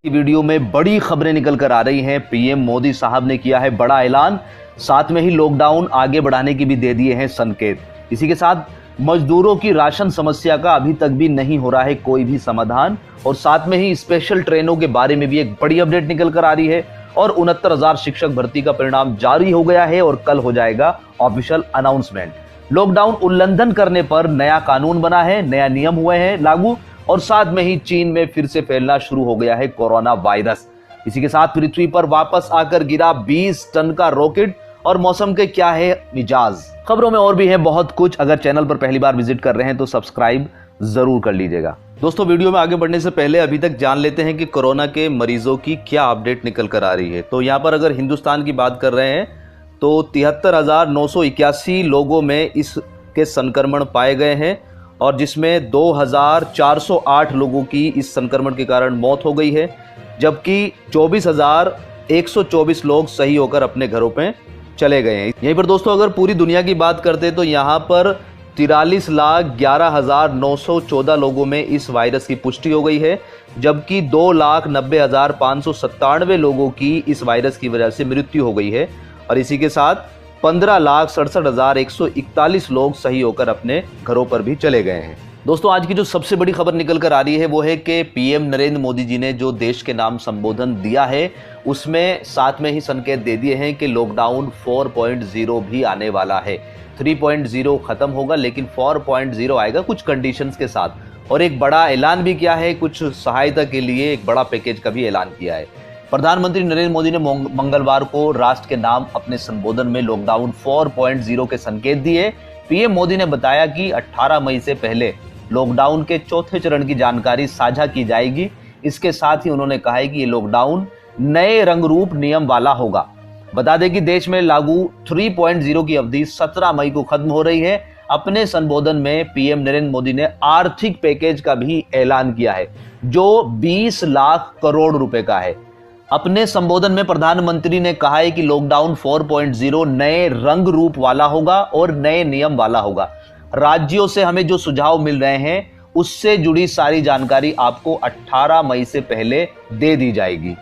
Video में बड़ी खबरें निकल कर आ रही हैं। पीएम मोदी साहब ने किया है बड़ा ऐलान, साथ में ही लॉकडाउन आगे बढ़ाने की भी दे दिए हैं संकेत। इसी के साथ मजदूरों की राशन समस्या का अभी तक भी नहीं हो रहा है कोई भी समाधान, और साथ में ही स्पेशल ट्रेनों के बारे में भी एक बड़ी अपडेट निकल कर आ रही है। और 69,000 शिक्षक भर्ती का परिणाम जारी हो गया है और कल हो जाएगा ऑफिशियल अनाउंसमेंट। लॉकडाउन उल्लंघन करने पर नया कानून बना है, नया नियम हुए हैं लागू, और साथ में ही चीन में फिर से फैलना शुरू हो गया है कोरोना वायरस। इसी के साथ पृथ्वी पर वापस आकर गिरा 20 टन का रॉकेट, और मौसम के क्या है मिजाज। खबरों में और भी है बहुत कुछ। अगर चैनल पर पहली बार विजिट कर रहे हैं तो सब्सक्राइब जरूर कर लीजिएगा। दोस्तों, वीडियो में आगे बढ़ने से पहले अभी तक जान लेते हैं कि कोरोना के मरीजों की क्या अपडेट निकल कर आ रही है। तो यहाँ पर अगर हिंदुस्तान की बात कर रहे हैं तो 73,981 लोगों में इसके संक्रमण पाए गए हैं, और जिसमें 2,408 लोगों की इस संक्रमण के कारण मौत हो गई है, जबकि 24,124 लोग सही होकर अपने घरों पे चले गए हैं। यहीं पर दोस्तों अगर पूरी दुनिया की बात करते हैं तो यहाँ पर 43,11,914 लोगों में इस वायरस की पुष्टि हो गई है, जबकि 2,90,597 लोगों की इस वायरस की वजह से मृत्यु हो गई है, और इसी के साथ 15,67,141 लोग सही होकर अपने घरों पर भी चले गए हैं। दोस्तों, आज की जो सबसे बड़ी खबर निकल कर आ रही है वो है कि पीएम नरेंद्र मोदी जी ने जो देश के नाम संबोधन दिया है उसमें साथ में ही संकेत दे दिए हैं कि लॉकडाउन 4.0 भी आने वाला है। 3.0 खत्म होगा लेकिन 4.0 आएगा कुछ कंडीशंस के साथ, और एक बड़ा ऐलान भी किया है, कुछ सहायता के लिए एक बड़ा पैकेज का भी ऐलान किया है। प्रधानमंत्री नरेंद्र मोदी ने मंगलवार को राष्ट्र के नाम अपने संबोधन में लॉकडाउन 4.0 के संकेत दिए। पीएम मोदी ने बताया कि 18 मई से पहले लॉकडाउन के चौथे चरण की जानकारी साझा की जाएगी। इसके साथ ही उन्होंने कहा है कि ये लॉकडाउन नए रंग रूप नियम वाला होगा। बता दें कि देश में लागू 3.0 की अवधि 17 मई को खत्म हो रही है। अपने संबोधन में पीएम नरेंद्र मोदी ने आर्थिक पैकेज का भी ऐलान किया है जो 20 लाख करोड़ रुपए का है। अपने संबोधन में प्रधानमंत्री ने कहा है कि लॉकडाउन 4.0 नए रंग रूप वाला होगा और नए नियम वाला होगा। राज्यों से हमें जो सुझाव मिल रहे हैं उससे जुड़ी सारी जानकारी आपको 18 मई से पहले दे दी जाएगी।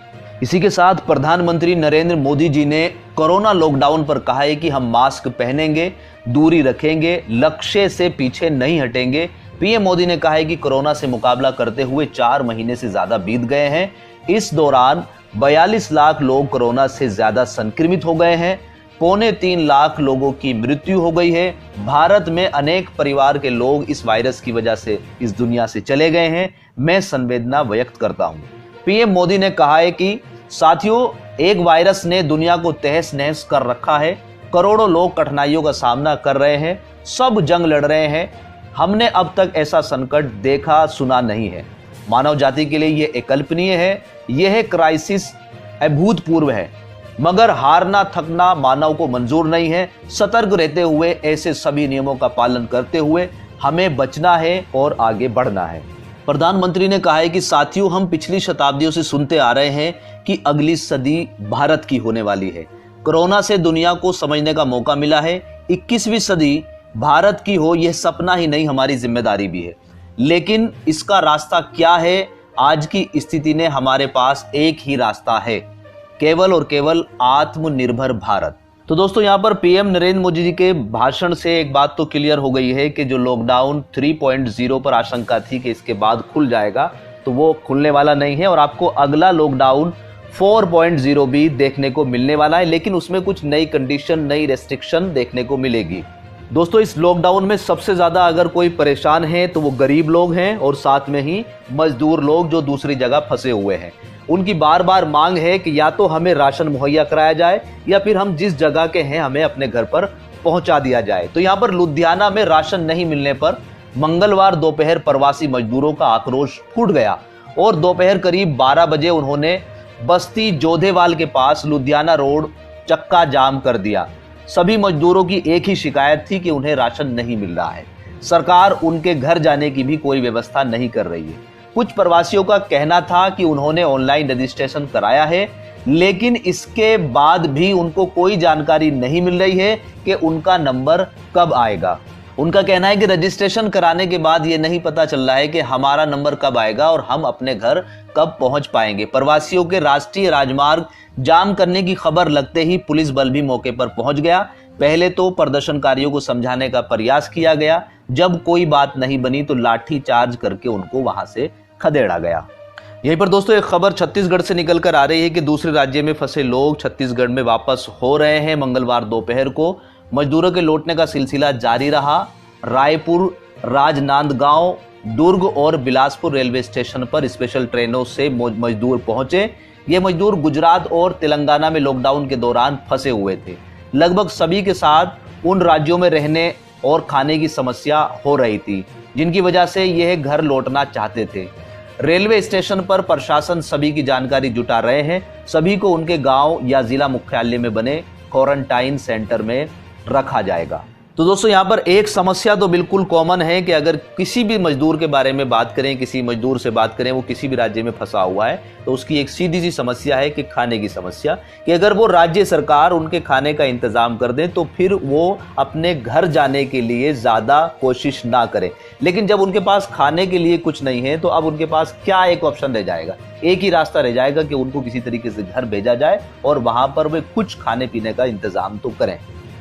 इसी के साथ प्रधानमंत्री नरेंद्र मोदी जी ने कोरोना लॉकडाउन पर कहा है कि हम मास्क पहनेंगे, दूरी रखेंगे, लक्ष्य से पीछे नहीं हटेंगे। पीएम मोदी ने कहा है कि कोरोना से मुकाबला करते हुए 4 महीने से ज्यादा बीत गए हैं। इस दौरान 42 लाख लोग कोरोना से ज्यादा संक्रमित हो गए हैं, 3.25 लाख लोगों की मृत्यु हो गई है। भारत में अनेक परिवार के लोग इस वायरस की वजह से इस दुनिया से चले गए हैं। मैं संवेदना व्यक्त करता हूं। पीएम मोदी ने कहा है कि साथियों, एक वायरस ने दुनिया को तहस नहस कर रखा है। करोड़ों लोग कठिनाइयों का सामना कर रहे हैं, सब जंग लड़ रहे हैं। हमने अब तक ऐसा संकट देखा सुना नहीं है। मानव जाति के लिए यह अकल्पनीय है। यह क्राइसिस अभूतपूर्व है, मगर हारना थकना मानव को मंजूर नहीं है। सतर्क रहते हुए ऐसे सभी नियमों का पालन करते हुए हमें बचना है और आगे बढ़ना है। प्रधानमंत्री ने कहा है कि साथियों, हम पिछली शताब्दियों से सुनते आ रहे हैं कि अगली सदी भारत की होने वाली है। कोरोना से दुनिया को समझने का मौका मिला है। 21वीं सदी भारत की हो, यह सपना ही नहीं, हमारी जिम्मेदारी भी है। लेकिन इसका रास्ता क्या है? आज की स्थिति ने हमारे पास एक ही रास्ता है, केवल और केवल आत्मनिर्भर भारत। तो दोस्तों, यहाँ पर पीएम नरेंद्र मोदी जी के भाषण से एक बात तो क्लियर हो गई है कि जो लॉकडाउन 3.0 पर आशंका थी कि इसके बाद खुल जाएगा, तो वो खुलने वाला नहीं है, और आपको अगला लॉकडाउन 4.0 भी देखने को मिलने वाला है, लेकिन उसमें कुछ नई कंडीशन, नई रेस्ट्रिक्शन देखने को मिलेगी। दोस्तों, इस लॉकडाउन में सबसे ज्यादा अगर कोई परेशान है तो वो गरीब लोग हैं, और साथ में ही मजदूर लोग जो दूसरी जगह फंसे हुए हैं। उनकी बार बार मांग है कि या तो हमें राशन मुहैया कराया जाए या फिर हम जिस जगह के हैं हमें अपने घर पर पहुंचा दिया जाए। तो यहाँ पर लुधियाना में राशन नहीं मिलने पर मंगलवार दोपहर प्रवासी मजदूरों का आक्रोश फूट गया, और दोपहर करीब 12 बजे उन्होंने बस्ती जोधेवाल के पास लुधियाना रोड चक्का जाम कर दिया। सभी मजदूरों की एक ही शिकायत थी कि उन्हें राशन नहीं मिल रहा है। सरकार उनके घर जाने की भी कोई व्यवस्था नहीं कर रही है। कुछ प्रवासियों का कहना था कि उन्होंने ऑनलाइन रजिस्ट्रेशन कराया है, लेकिन इसके बाद भी उनको कोई जानकारी नहीं मिल रही है कि उनका नंबर कब आएगा। उनका कहना है कि रजिस्ट्रेशन कराने के बाद ये नहीं पता चल रहा है कि हमारा नंबर कब आएगा और हम अपने घर कब पहुंच पाएंगे। प्रवासियों के राष्ट्रीय राजमार्ग जाम करने की खबर लगते ही पुलिस बल भी मौके पर पहुंच गया। पहले तो प्रदर्शनकारियों को समझाने का प्रयास किया गया, जब कोई बात नहीं बनी तो लाठी चार्ज करके उनको वहां से खदेड़ा गया। यहीं पर दोस्तों एक खबर छत्तीसगढ़ से निकल कर आ रही है कि दूसरे राज्य में फंसे लोग छत्तीसगढ़ में वापस हो रहे हैं। मंगलवार दोपहर को मजदूरों के लौटने का सिलसिला जारी रहा। रायपुर, राजनांदगांव, दुर्ग और बिलासपुर रेलवे स्टेशन पर स्पेशल ट्रेनों से मजदूर पहुंचे। ये मजदूर गुजरात और तेलंगाना में लॉकडाउन के दौरान फंसे हुए थे। लगभग सभी के साथ उन राज्यों में रहने और खाने की समस्या हो रही थी, जिनकी वजह से यह घर लौटना चाहते थे। रेलवे स्टेशन पर प्रशासन सभी की जानकारी जुटा रहे हैं। सभी को उनके गांव या जिला मुख्यालय में बने क्वारंटाइन सेंटर में रखा जाएगा। तो दोस्तों यहाँ पर एक समस्या तो बिल्कुल कॉमन है कि अगर किसी भी मजदूर के बारे में बात करें, किसी मजदूर से बात करें, वो किसी भी राज्य में फंसा हुआ है, तो उसकी एक सीधी सी समस्या है कि खाने की समस्या, कि अगर वो राज्य सरकार उनके खाने का इंतजाम कर दे तो फिर वो अपने घर जाने के लिए ज़्यादा कोशिश ना करें। लेकिन जब उनके पास खाने के लिए कुछ नहीं है तो अब उनके पास क्या एक ऑप्शन रह जाएगा? एक ही रास्ता रह जाएगा कि उनको किसी तरीके से घर भेजा जाए और वहां पर वे कुछ खाने पीने का इंतजाम तो करें।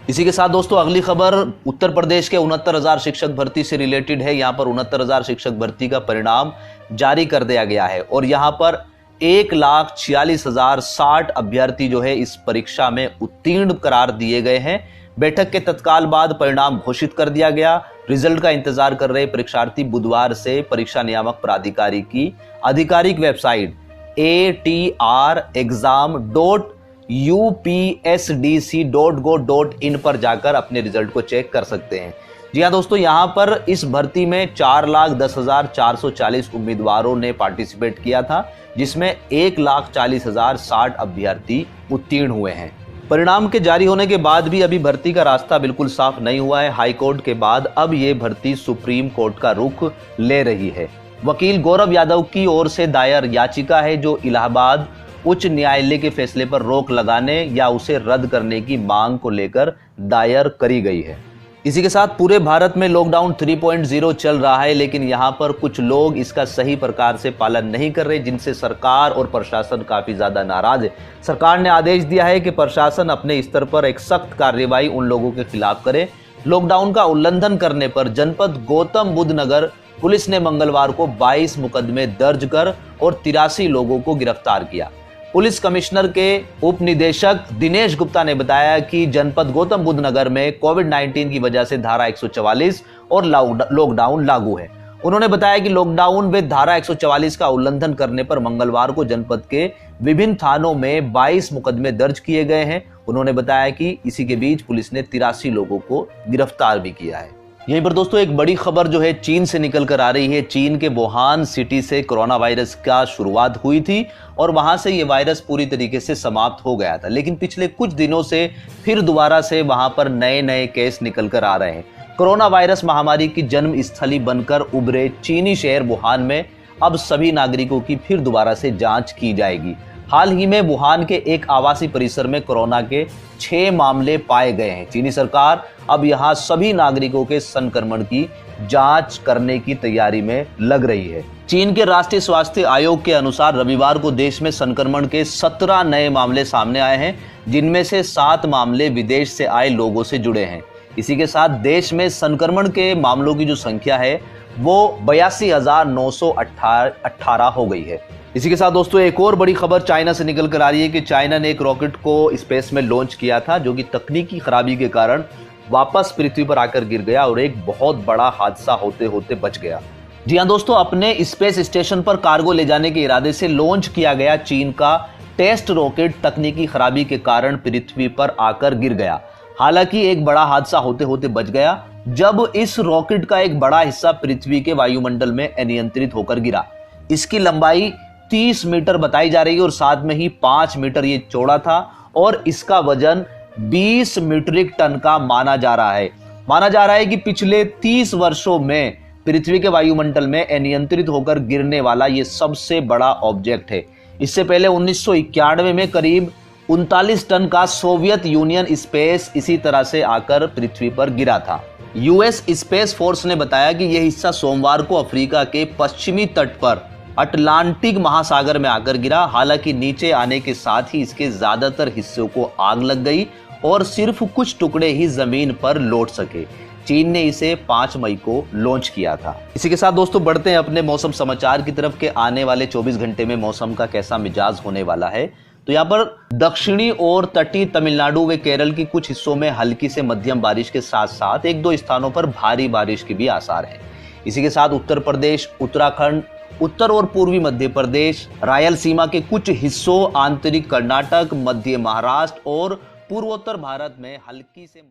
इसी के साथ दोस्तों अगली खबर उत्तर प्रदेश के 69,000 शिक्षक भर्ती से रिलेटेड है। यहाँ पर 69,000 शिक्षक भर्ती का परिणाम जारी कर दिया गया है और यहाँ पर 1,46,060 अभ्यर्थी जो है इस परीक्षा में उत्तीर्ण करार दिए गए हैं। बैठक के तत्काल बाद परिणाम घोषित कर दिया गया। रिजल्ट का इंतजार कर रहे परीक्षार्थी बुधवार से परीक्षा नियामक प्राधिकारी की आधिकारिक वेबसाइट atr.exam.upsdc.go.in पर जाकर अपने रिजल्ट को चेक कर सकते हैं। जी हाँ दोस्तों, यहाँ पर इस भर्ती में 4,10,440 उम्मीदवारों ने पार्टिसिपेट किया था, जिसमें 1,40,060 अभ्यर्थी उत्तीर्ण हुए हैं। परिणाम के जारी होने के बाद भी अभी भर्ती का रास्ता बिल्कुल साफ नहीं हुआ है। हाईकोर्ट के बाद अब ये भर्ती सुप्रीम कोर्ट का रुख ले रही है। वकील गौरव यादव की ओर से दायर याचिका है जो इलाहाबाद उच्च न्यायालय के फैसले पर रोक लगाने या उसे रद्द करने की मांग को लेकर दायर करी गई है। इसी के साथ पूरे भारत में लॉकडाउन 3.0 चल रहा है, लेकिन यहाँ पर कुछ लोग इसका सही प्रकार से पालन नहीं कर रहे, जिनसे सरकार और प्रशासन काफी ज्यादा नाराज है। सरकार ने आदेश दिया है कि प्रशासन अपने स्तर पर एक सख्त कार्रवाई उन लोगों के खिलाफ करे। लॉकडाउन का उल्लंघन करने पर जनपद गौतम बुद्ध नगर पुलिस ने मंगलवार को 22 मुकदमे दर्ज कर और 83 लोगों को गिरफ्तार किया। पुलिस कमिश्नर के उप निदेशक दिनेश गुप्ता ने बताया कि जनपद गौतम बुद्ध नगर में कोविड-19 की वजह से धारा 144 और लॉकडाउन लागू है। उन्होंने बताया कि लॉकडाउन व धारा 144 का उल्लंघन करने पर मंगलवार को जनपद के विभिन्न थानों में 22 मुकदमे दर्ज किए गए हैं। उन्होंने बताया कि इसी के बीच पुलिस ने 83 लोगों को गिरफ्तार भी किया है। यहीं पर दोस्तों एक बड़ी खबर जो है चीन से निकल कर आ रही है। चीन के वुहान सिटी से कोरोना वायरस का शुरुआत हुई थी और वहां से ये वायरस पूरी तरीके से समाप्त हो गया था, लेकिन पिछले कुछ दिनों से फिर दोबारा से वहां पर नए नए केस निकल कर आ रहे हैं। कोरोना वायरस महामारी की जन्म स्थली बनकर उभरे चीनी शहर वुहान में अब सभी नागरिकों की फिर दोबारा से जांच की जाएगी। हाल ही में वुहान के एक आवासीय परिसर में कोरोना के 6 मामले पाए गए हैं। चीनी सरकार अब यहां सभी नागरिकों के संक्रमण की जांच करने की तैयारी में लग रही है। चीन के राष्ट्रीय स्वास्थ्य आयोग के अनुसार रविवार को देश में संक्रमण के 17 नए मामले सामने आए हैं, जिनमें से 7 मामले विदेश से आए लोगों से जुड़े हैं। इसी के साथ देश में संक्रमण के मामलों की जो संख्या है वो 82,918 हो गई है। इसी के साथ दोस्तों एक और बड़ी खबर चाइना से निकल कर आ रही है कि चाइना ने एक रॉकेट को स्पेस में लॉन्च किया था, जो कि तकनीकी खराबी के कारण वापस पृथ्वी पर आकर गिर गया और एक बहुत बड़ा हादसा होते होते बच गया। जी हाँ दोस्तों, अपने स्पेस स्टेशन पर कार्गो ले जाने के इरादे से लॉन्च किया गया चीन का टेस्ट रॉकेट तकनीकी खराबी के कारण पृथ्वी पर आकर गिर गया। हालांकि एक बड़ा हादसा होते होते बच गया जब इस रॉकेट का एक बड़ा हिस्सा पृथ्वी के वायुमंडल में अनियंत्रित होकर गिरा। इसकी लंबाई 30 मीटर बताई जा रही है और साथ में ही 5 मीटर ये चौड़ा था और इसका वजन 20 मीट्रिक टन का माना जा रहा है। माना जा रहा है कि पिछले 30 वर्षों में पृथ्वी के वायुमंडल में अनियंत्रित होकर गिरने वाला ये सबसे बड़ा ऑब्जेक्ट है। इससे पहले 1991 में करीब 39 टन का सोवियत यूनियन स्पेस इसी तरह से आकर पृथ्वी पर गिरा था। यूएस स्पेस फोर्स ने बताया कि यह हिस्सा सोमवार को अफ्रीका के पश्चिमी तट पर अटलांटिक महासागर में आकर गिरा। हालांकि नीचे आने के साथ ही इसके ज्यादातर हिस्सों को आग लग गई और सिर्फ कुछ टुकड़े ही जमीन पर लौट सके। चीन ने इसे 5 मई को लॉन्च किया था। इसी के साथ दोस्तों बढ़ते हैं अपने मौसम समाचार की तरफ के आने वाले 24 घंटे में मौसम का कैसा मिजाज होने वाला है। तो यहाँ पर दक्षिणी और तटीय तमिलनाडु व केरल के कुछ हिस्सों में हल्की से मध्यम बारिश के साथ साथ 1-2 स्थानों पर भारी बारिश के भी आसार हैं। इसी के साथ उत्तर प्रदेश, उत्तराखंड, उत्तर और पूर्वी मध्य प्रदेश, रायलसीमा के कुछ हिस्सों, आंतरिक कर्नाटक, मध्य महाराष्ट्र और पूर्वोत्तर भारत में हल्की से